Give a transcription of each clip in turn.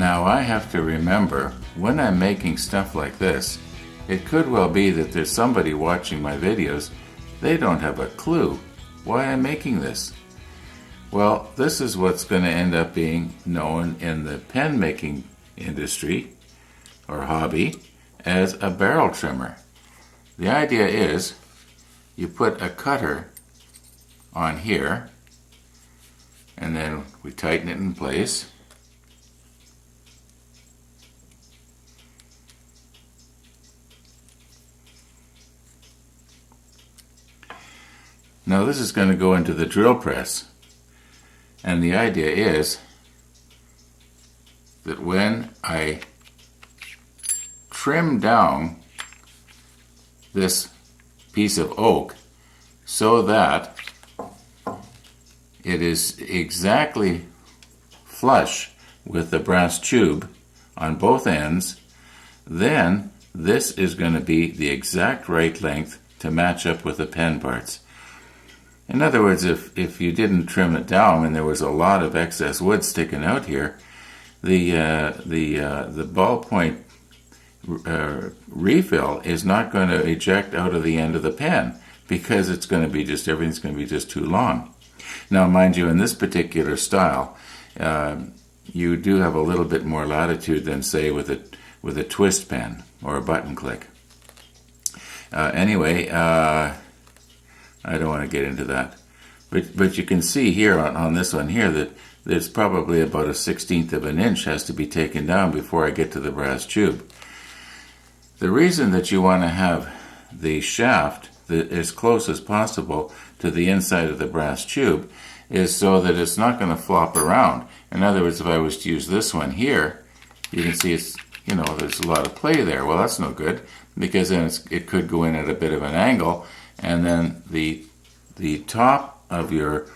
Now I have to remember, when I'm making stuff like this, it could well be that there's somebody watching my videos, they don't have a clue why I'm making this. Well, this is what's going to end up being known in the pen making industry, or hobby, as a barrel trimmer. The idea is, you put a cutter on here, and then we tighten it in place. Now this is going to go into the drill press, and the idea is that when I trim down this piece of oak so that it is exactly flush with the brass tube on both ends, then this is going to be the exact right length to match up with the pen parts. In other words, if you didn't trim it down and there was a lot of excess wood sticking out here, the ballpoint refill is not going to eject out of the end of the pen because it's going to be just, everything's going to be just too long. Now, mind you, in this particular style, you do have a little bit more latitude than, say, with a twist pen or a button click. Anyway, I don't want to get into that. But you can see here on this one here that there's probably about 1/16 of an inch has to be taken down before I get to the brass tube. The reason that you want to have the shaft as close as possible to the inside of the brass tube is so that it's not going to flop around. In other words, if I was to use this one here, you can see it's, there's a lot of play there. Well, that's no good, because then it could go in at a bit of an angle, and then the top of your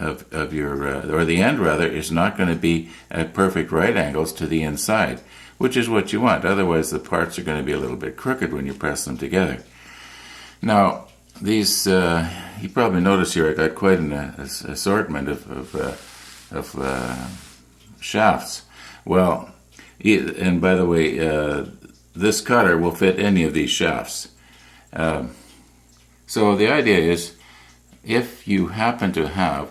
or the end rather is not going to be at perfect right angles to the inside, which is what you want. Otherwise, the parts are going to be a little bit crooked when you press them together. Now, these you probably notice here I got quite an assortment of shafts. Well, and by the way, this cutter will fit any of these shafts. So the idea is, if you happen to have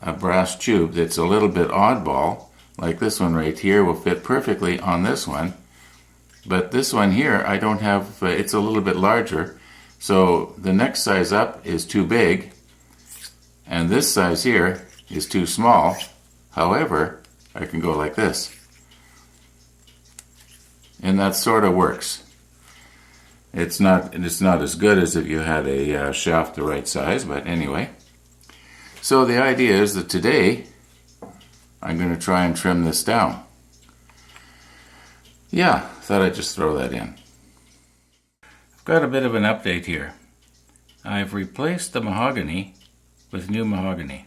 a brass tube that's a little bit oddball, like this one right here will fit perfectly on this one, but this one here I don't have, it's a little bit larger, so the next size up is too big, and this size here is too small. However, I can go like this, and that sort of works. It's not as good as if you had a shaft the right size, but anyway. So the idea is that today I'm going to try and trim this down. Yeah, thought I'd just throw that in. I've got a bit of an update here. I've replaced the mahogany with new mahogany.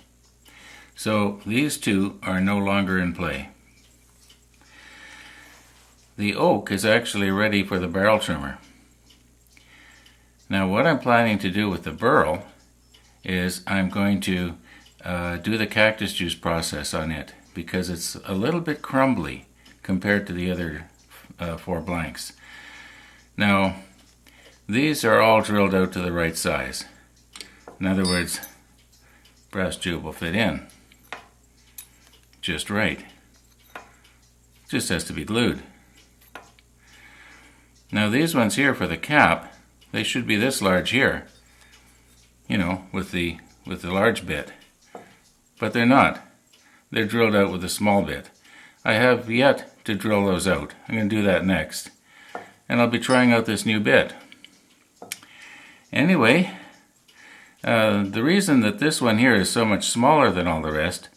So these two are no longer in play. The oak is actually ready for the barrel trimmer. Now what I'm planning to do with the burl is I'm going to do the cactus juice process on it, because it's a little bit crumbly compared to the other 4 blanks. Now these are all drilled out to the right size. In other words, brass tube will fit in just right. Just has to be glued. Now these ones here for the cap, they should be this large here, with the large bit, but they're not. They're drilled out with a small bit. I have yet to drill those out. I'm going to do that next, and I'll be trying out this new bit. Anyway, the reason that this one here is so much smaller than all the rest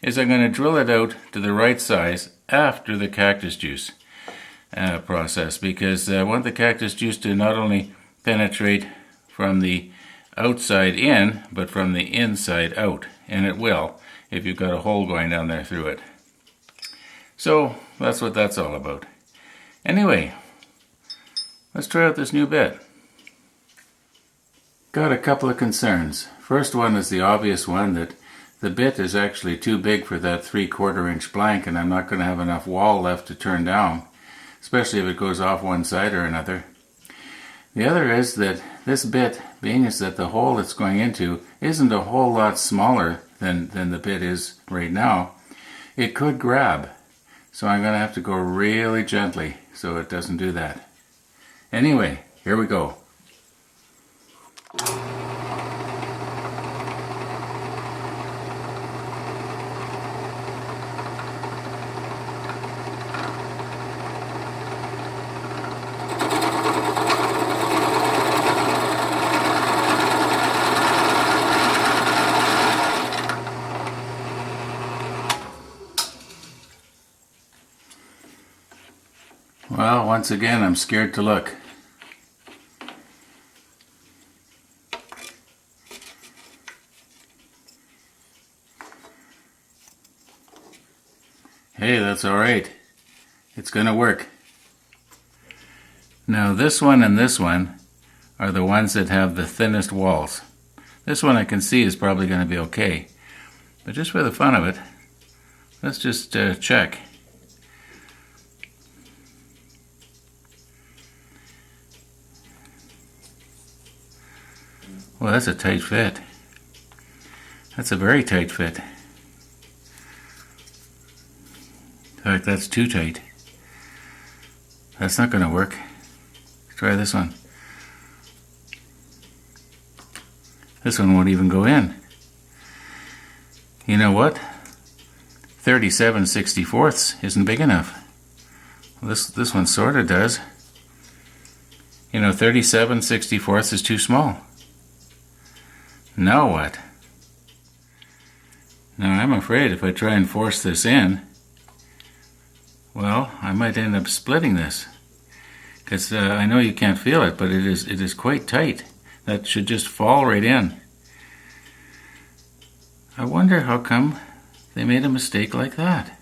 is I'm going to drill it out to the right size after the cactus juice process, because I want the cactus juice to not only penetrate from the outside in, but from the inside out, and it will if you've got a hole going down there through it. So that's what that's all about. Anyway, let's try out this new bit. Got a couple of concerns. First one is the obvious one, that the bit is actually too big for that 3/4 inch blank, and I'm not going to have enough wall left to turn down, especially if it goes off one side or another. The other is that this bit, being is that the hole it's going into isn't a whole lot smaller than the bit is right now, it could grab. So I'm going to have to go really gently so it doesn't do that. Anyway, here we go. Well, once again, I'm scared to look. Hey, that's all right. It's going to work. Now, this one and this one are the ones that have the thinnest walls. This one I can see is probably going to be okay. But just for the fun of it, let's just check. Well, that's a tight fit. That's a very tight fit. In fact, that's too tight. That's not going to work. Try this one. This one won't even go in. You know what? 37/64 isn't big enough. Well, this one sort of does. You know, 37/64 is too small. Now what? Now I'm afraid if I try and force this in, well, I might end up splitting this. Because I know you can't feel it, but it is quite tight. That should just fall right in. I wonder how come they made a mistake like that.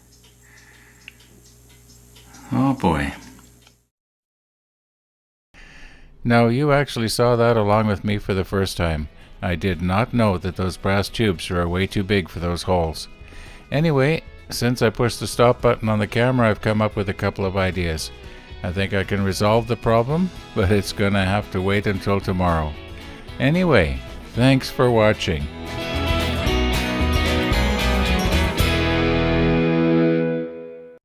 Oh boy. Now you actually saw that along with me for the first time. I did not know that those brass tubes are way too big for those holes. Anyway, since I pushed the stop button on the camera, I've come up with a couple of ideas. I think I can resolve the problem, but it's gonna have to wait until tomorrow. Anyway, thanks for watching.